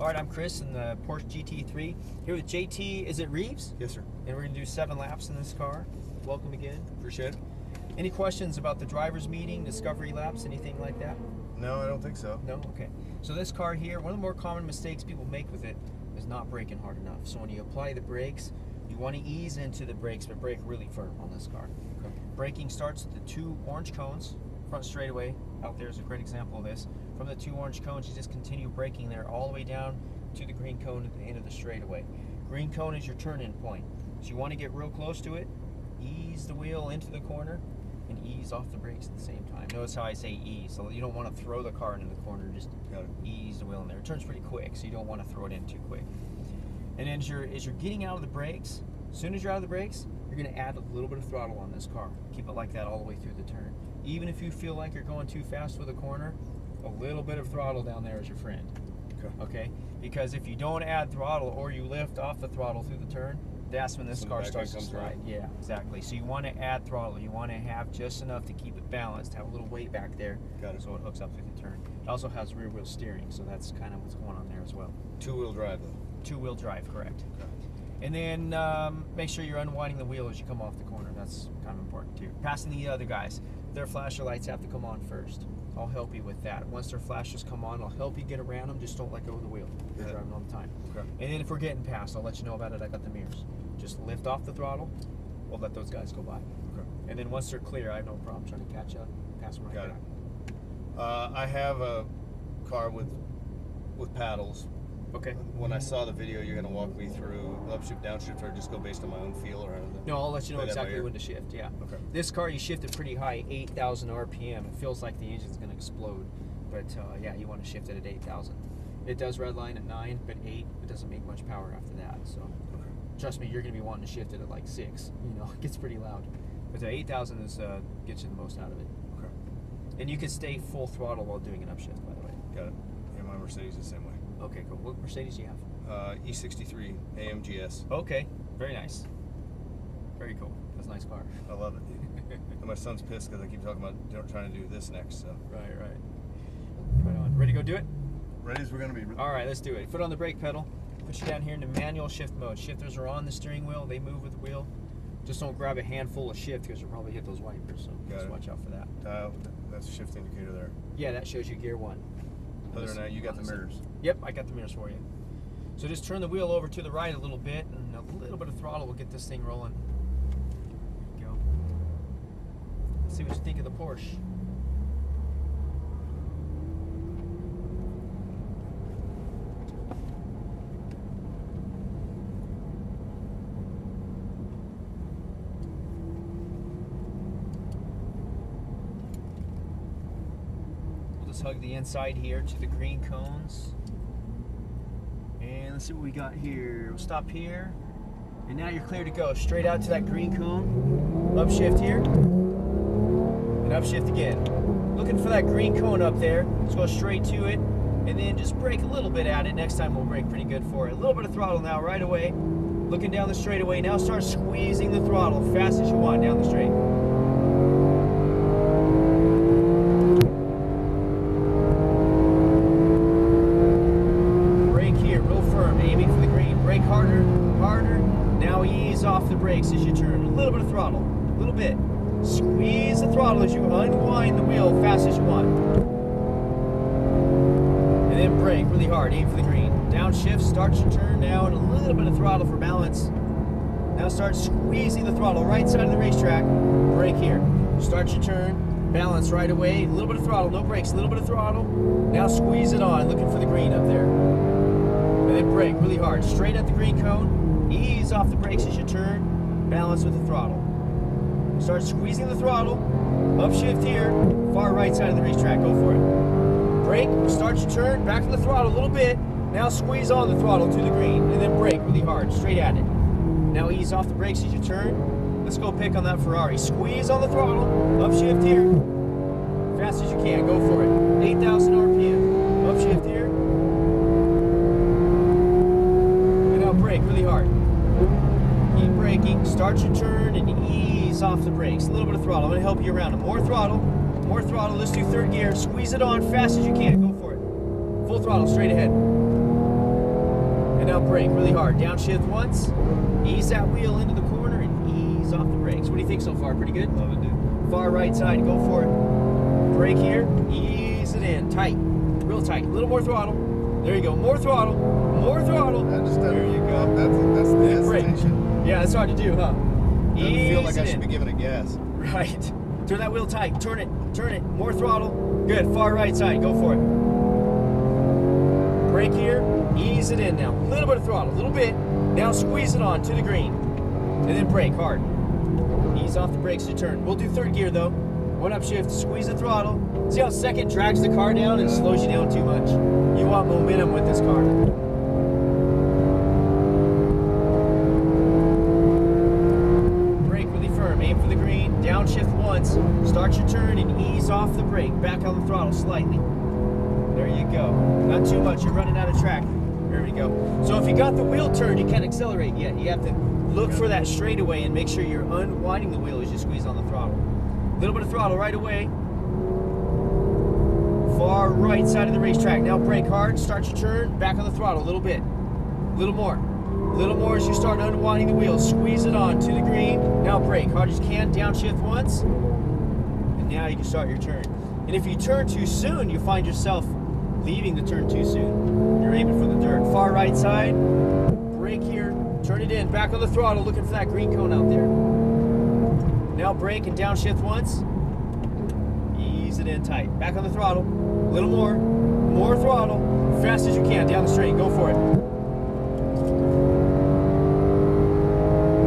All right, I'm Chris in the Porsche GT3 here with JT. Is it Reeves? Yes, sir. And we're gonna do 7 laps in this car. Welcome again. Appreciate it. Any questions about the driver's meeting, discovery laps, anything like that? No, I don't think so. No? Okay. So this car here, one of the more common mistakes people make with it is not braking hard enough. So when you apply the brakes, you want to ease into the brakes, but brake really firm on this car. Okay. Braking starts with the 2 orange cones. Front straightaway out there is a great example of this. From the 2 orange cones, you just continue braking there all the way down to the green cone at the end of the straightaway. Green cone is your turn-in point. So you want to get real close to it, ease the wheel into the corner, and ease off the brakes at the same time. Notice how I say ease, so you don't want to throw the car into the corner, just ease the wheel in there. It turns pretty quick, so you don't want to throw it in too quick. And as you're getting out of the brakes, as soon as you're out of the brakes, you're going to add a little bit of throttle on this car. Keep it like that all the way through the turn. Even if you feel like you're going too fast with a corner, a little bit of throttle down there is your friend. Okay? Because if you don't add throttle or you lift off the throttle through the turn, that's when this car starts to slide. Yeah, exactly. So you want to add throttle. You want to have just enough to keep it balanced, have a little weight back there so it hooks up through the turn. It also has rear wheel steering, so that's kind of what's going on there as well. 2-wheel drive though? 2-wheel drive, correct. Okay. And then make sure you're unwinding the wheel as you come off the corner. That's kind of important too. Passing the other guys, their flasher lights have to come on first. I'll help you with that. Once their flashers come on, I'll help you get around them. Just don't let go of the wheel. You're driving all the time. Okay. And then if we're getting past, I'll let you know about it. I got the mirrors. Just lift off the throttle. We'll let those guys go by. Okay. And then once they're clear, I have no problem trying to catch up, pass them right back. Got it. I have a car with paddles. Okay. When I saw the video, you're going to walk me through upshift, downshift, or just go based on my own feel or anything? No, I'll let you know exactly when to shift, yeah. Okay. This car, you shift it pretty high, 8,000 RPM. It feels like the engine's going to explode. But yeah, you want to shift it at 8,000. It does redline at 9, but 8, it doesn't make much power after that. So trust me, you're going to be wanting to shift it at like 6. You know, it gets pretty loud. But the 8,000 is gets you the most out of it. Okay. And you can stay full throttle while doing an upshift, by the way. Got it. Yeah, my Mercedes is the same way. Okay, cool. What Mercedes do you have? E63 AMGS. Okay, very nice. Very cool. That's a nice car. I love it. And my son's pissed because I keep talking about trying to do this next. So. Right. Right on. Ready to go do it? Ready as we're going to be. All right, let's do it. Foot on the brake pedal. Put you down here into manual shift mode. Shifters are on the steering wheel. They move with the wheel. Just don't grab a handful of shift because you'll probably hit those wipers. So just watch out for that. That's a shift indicator there. Yeah, that shows you gear 1. Other than that, you got the mirrors. Yep, I got the mirrors for you. So just turn the wheel over to the right a little bit, and a little bit of throttle will get this thing rolling. There you go. Let's see what you think of the Porsche. Hug the inside here to the green cones. And let's see what we got here. We'll stop here. And now you're clear to go. Straight out to that green cone. Upshift here. And upshift again. Looking for that green cone up there. Let's go straight to it. And then just brake a little bit at it. Next time we'll brake pretty good for it. A little bit of throttle now right away. Looking down the straightaway. Now start squeezing the throttle fast as you want down the straight. Off the brakes as you turn. A little bit of throttle. A little bit. Squeeze the throttle as you unwind the wheel fast as you want. And then brake really hard. Aim for the green. Downshift. Start your turn now and a little bit of throttle for balance. Now start squeezing the throttle. Right side of the racetrack. Brake here. Start your turn. Balance right away. A little bit of throttle. No brakes. A little bit of throttle. Now squeeze it on. Looking for the green up there. And then brake really hard. Straight at the green cone. Ease off the brakes as you turn, balance with the throttle. Start squeezing the throttle, upshift here, far right side of the racetrack, go for it. Brake, start your turn, back to the throttle a little bit, now squeeze on the throttle to the green, and then brake really hard, straight at it. Now ease off the brakes as you turn. Let's go pick on that Ferrari. Squeeze on the throttle, upshift here, fast as you can, go for it. 8,000 RPM, upshift here, and now brake really hard. Keep braking, start your turn, and ease off the brakes. A little bit of throttle. I'm going to help you around. More throttle. Let's do third gear. Squeeze it on fast as you can. Go for it. Full throttle, straight ahead. And now brake really hard. Downshift once. Ease that wheel into the corner and ease off the brakes. What do you think so far? Pretty good? Love it, dude. Far right side, go for it. Brake here, ease it in. Tight, real tight. A little more throttle. There you go. More throttle. More throttle. There you go. That's the hesitation. Yeah, that's hard to do, huh? Doesn't feel like I Ease it should be in. giving it gas. Right. Turn that wheel tight. Turn it. Turn it. More throttle. Good. Far right side. Go for it. Brake here. Ease it in now. A little bit of throttle. A little bit. Now squeeze it on to the green. And then brake hard. Ease off the brakes to turn. We'll do third gear though. One upshift. Squeeze the throttle. See how second drags the car down and slows you down too much? You want momentum with this car. Brake really firm. Aim for the green. Downshift once. Start your turn and ease off the brake. Back on the throttle slightly. There you go. Not too much. You're running out of track. There we go. So if you got the wheel turned, you can't accelerate yet. You have to look for that straightaway and make sure you're unwinding the wheel as you squeeze on the throttle. A little bit of throttle right away. Far right side of the racetrack. Now brake hard. Start your turn. Back on the throttle a little bit. A little more. A little more as you start unwinding the wheel. Squeeze it on to the green. Now brake hard as you can. Downshift once. And now you can start your turn. And if you turn too soon, you find yourself leaving the turn too soon. You're aiming for the dirt. Far right side. Brake here. Turn it in. Back on the throttle. Looking for that green cone out there. Now brake and downshift once. Ease it in tight. Back on the throttle. A little more. More throttle. Fast as you can. Down the straight. Go for it.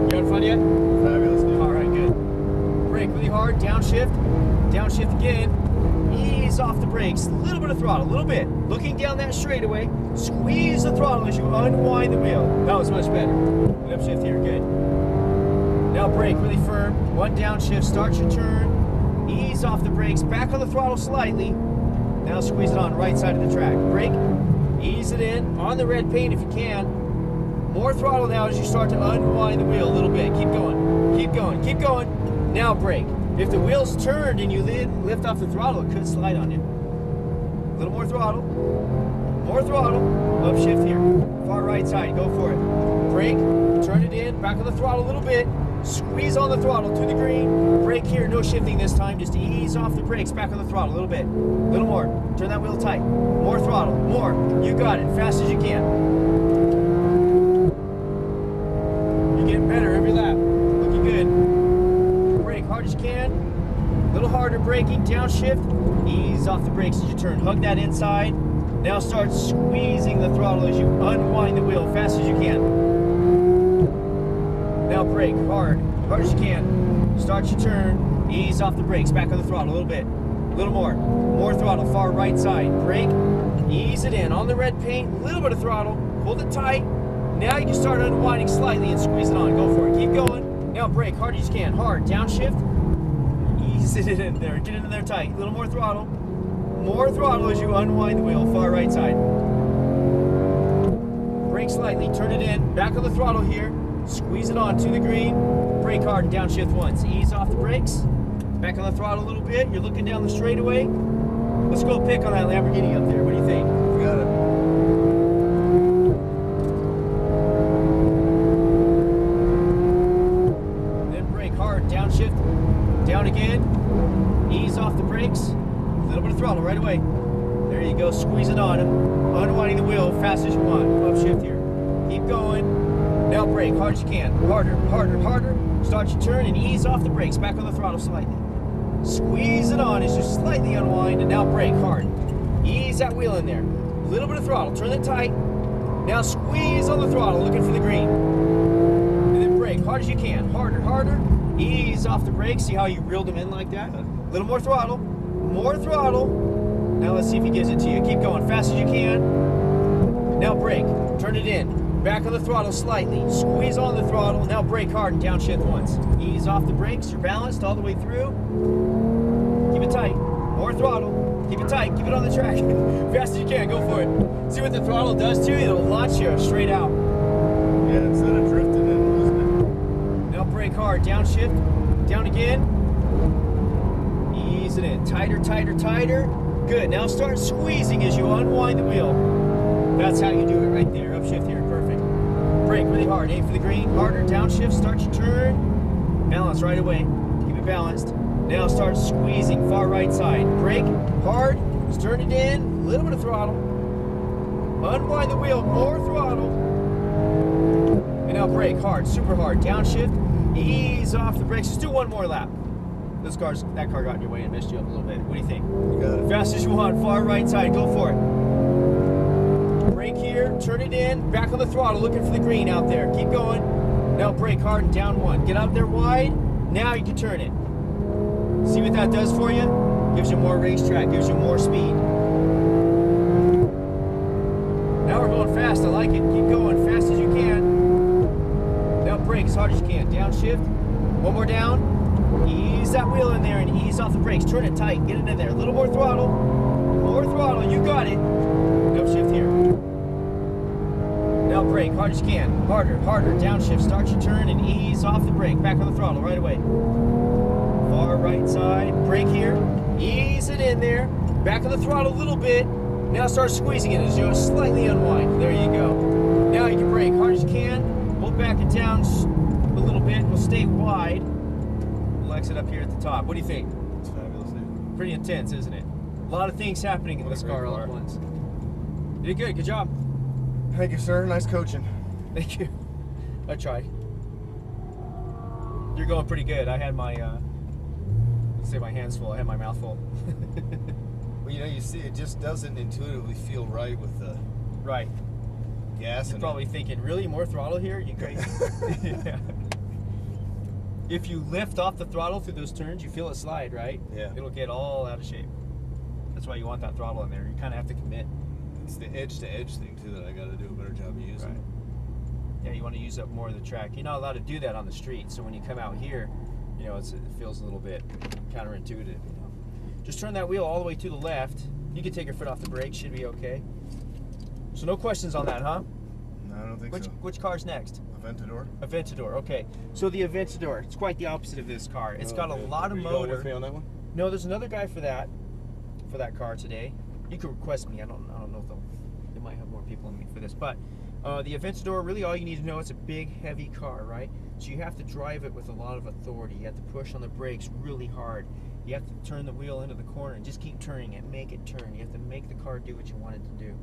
You having fun yet? Fabulous, dude. All right, good. Brake really hard. Downshift. Downshift again. Ease off the brakes. A little bit of throttle. A little bit. Looking down that straightaway. Squeeze the throttle as you unwind the wheel. That was much better. An upshift here. Good. Now brake really firm. One downshift. Start your turn. Ease off the brakes. Back on the throttle slightly. Now squeeze it on right side of the track. Brake. Ease it in. On the red paint if you can. More throttle now as you start to unwind the wheel a little bit. Keep going. Keep going. Keep going. Now brake. If the wheel's turned and you lift off the throttle, it could slide on you. A little more throttle. More throttle. Upshift here. Far right side. Go for it. Brake. Turn it in. Back on the throttle a little bit. Squeeze on the throttle to the green. Brake here. No shifting this time. Just ease off the brakes. Back on the throttle a little bit. A little more. Turn that wheel tight. More throttle. More. You got it. Fast as you can. You're getting better every lap. Looking good. Brake hard as you can. A little harder braking. Downshift. Ease off the brakes as you turn. Hug that inside. Now start squeezing the throttle as you unwind the wheel fast as you can. Now brake hard. Hard as you can. Start your turn. Ease off the brakes. Back on the throttle a little bit. A little more. More throttle. Far right side. Brake. Ease it in. On the red paint. A little bit of throttle. Hold it tight. Now you can start unwinding slightly and squeeze it on. Go for it. Keep going. Now brake hard as you can. Hard. Downshift. Ease it in there. Get it in there tight. A little more throttle. More throttle as you unwind the wheel. Far right side. Brake slightly. Turn it in. Back on the throttle here. Squeeze it on to the green. Brake hard and downshift once. Ease off the brakes. Back on the throttle a little bit. You're looking down the straightaway. Let's go pick on that Lamborghini up there. What do you think? We got it. Then brake hard. Downshift. Down again. Ease off the brakes. A little bit of throttle right away. There you go. Squeeze it on. Unwinding the wheel fast as you want. Upshift here. Keep going. Now brake hard as you can. Harder, harder, harder. Start your turn and ease off the brakes. Back on the throttle slightly. Squeeze it on as you slightly unwind and now brake hard. Ease that wheel in there. A little bit of throttle. Turn it tight. Now squeeze on the throttle looking for the green. And then brake hard as you can. Harder, harder. Ease off the brakes. See how you reeled them in like that? A little more throttle. More throttle. Now let's see if he gives it to you. Keep going fast as you can. Now brake. Turn it in. Back on the throttle slightly. Squeeze on the throttle. Now brake hard and downshift once. Ease off the brakes. You're balanced all the way through. Keep it tight. More throttle. Keep it tight. Keep it on the track. Fast as you can. Go for it. See what the throttle does to you? It'll launch you straight out. Yeah, instead of drifting and losing it. Now brake hard. Downshift. Down again. Ease it in. Tighter, tighter, tighter. Good. Now start squeezing as you unwind the wheel. That's how you do it right there. Upshift here, perfect. Brake really hard, aim for the green, harder, downshift, start your turn. Balance right away, keep it balanced. Now start squeezing, far right side. Brake, hard, turn it in, a little bit of throttle. Unwind the wheel, more throttle. And now brake, hard, super hard, downshift, ease off the brakes. Just do one more lap. That car got in your way and missed you up a little bit. What do you think? You got it. Fast as you want, far right side, go for it. Brake here, turn it in, back on the throttle, looking for the green out there. Keep going. Now brake hard and down one. Get out there wide, now you can turn it. See what that does for you? Gives you more racetrack, gives you more speed. Now we're going fast, I like it. Keep going, fast as you can. Now brake as hard as you can. Downshift, one more down. Ease that wheel in there and ease off the brakes. Turn it tight, get it in there. A little more throttle. More throttle, you got it. Upshift here. Now brake, hard as you can. Harder, harder, downshift. Start your turn and ease off the brake. Back on the throttle right away. Far right side, brake here. Ease it in there. Back on the throttle a little bit. Now start squeezing it as you slightly unwind. There you go. Now you can brake hard as you can. We'll back it down a little bit. We'll stay wide. We'll exit up here at the top. What do you think? It's fabulous, dude. Pretty intense, isn't it? A lot of things happening in this car all at once. You did good. Good job. Thank you, sir. Nice coaching. Thank you. I tried. You're going pretty good. I had my, let's say my hands full. I had my mouth full. Well, you know, you see, it just doesn't intuitively feel right with the Right. gas. You're probably thinking, really? More throttle here? You crazy? Yeah. If you lift off the throttle through those turns, you feel it slide, right? Yeah. It'll get all out of shape. That's why you want that throttle in there. You kind of have to commit. It's the edge-to-edge thing, too, that I got to do a better job of using. Right. Yeah, you want to use up more of the track. You're not allowed to do that on the street. So when you come out here, you know, it feels a little bit counterintuitive. You know, just turn that wheel all the way to the left. You can take your foot off the brake. Should be okay. So no questions on that, huh? No, I don't think so. Which car's next? Aventador? Aventador. Okay. So the Aventador, it's quite the opposite of this car. It's got a lot of Are you motor. going with me on that one? No, there's another guy for that car today. You can request me. I don't know if they might have more people than me for this, but the Aventador, really all you need to know, it's a big, heavy car, right? So you have to drive it with a lot of authority. You have to push on the brakes really hard. You have to turn the wheel into the corner and just keep turning it, make it turn. You have to make the car do what you want it to do.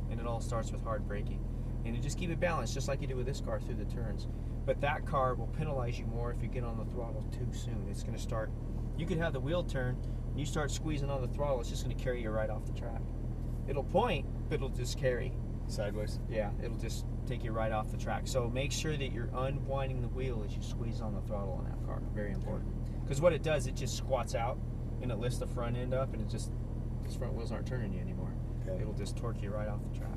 And it all starts with hard braking. And you just keep it balanced, just like you do with this car through the turns. But that car will penalize you more if you get on the throttle too soon. It's going to start, you could have the wheel turn, and you start squeezing on the throttle, it's just going to carry you right off the track. It'll point, but it'll just carry. Sideways? Yeah, it'll just take you right off the track. So make sure that you're unwinding the wheel as you squeeze on the throttle on that car. Very important. Because what it does, it just squats out, and it lifts the front end up, and these front wheels aren't turning you anymore. Okay. It'll just torque you right off the track.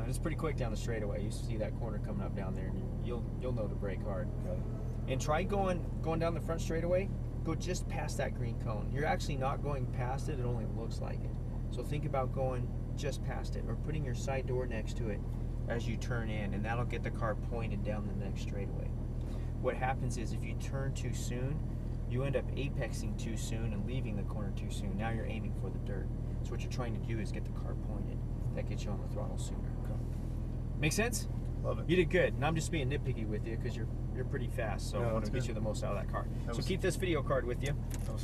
It's pretty quick down the straightaway. You see that corner coming up down there, and you'll know to brake hard. Okay. And try going down the front straightaway. Go just past that green cone. You're actually not going past it. It only looks like it. So think about going just past it, or putting your side door next to it as you turn in, and that'll get the car pointed down the next straightaway. What happens is if you turn too soon, you end up apexing too soon and leaving the corner too soon. Now you're aiming for the dirt. So what you're trying to do is get the car pointed. That gets you on the throttle sooner. Okay. Make sense? Love it. You did good. And I'm just being nitpicky with you because you're pretty fast. So No, I want to that's get good. you the most out of that car. That So was- keep this video card with you. That was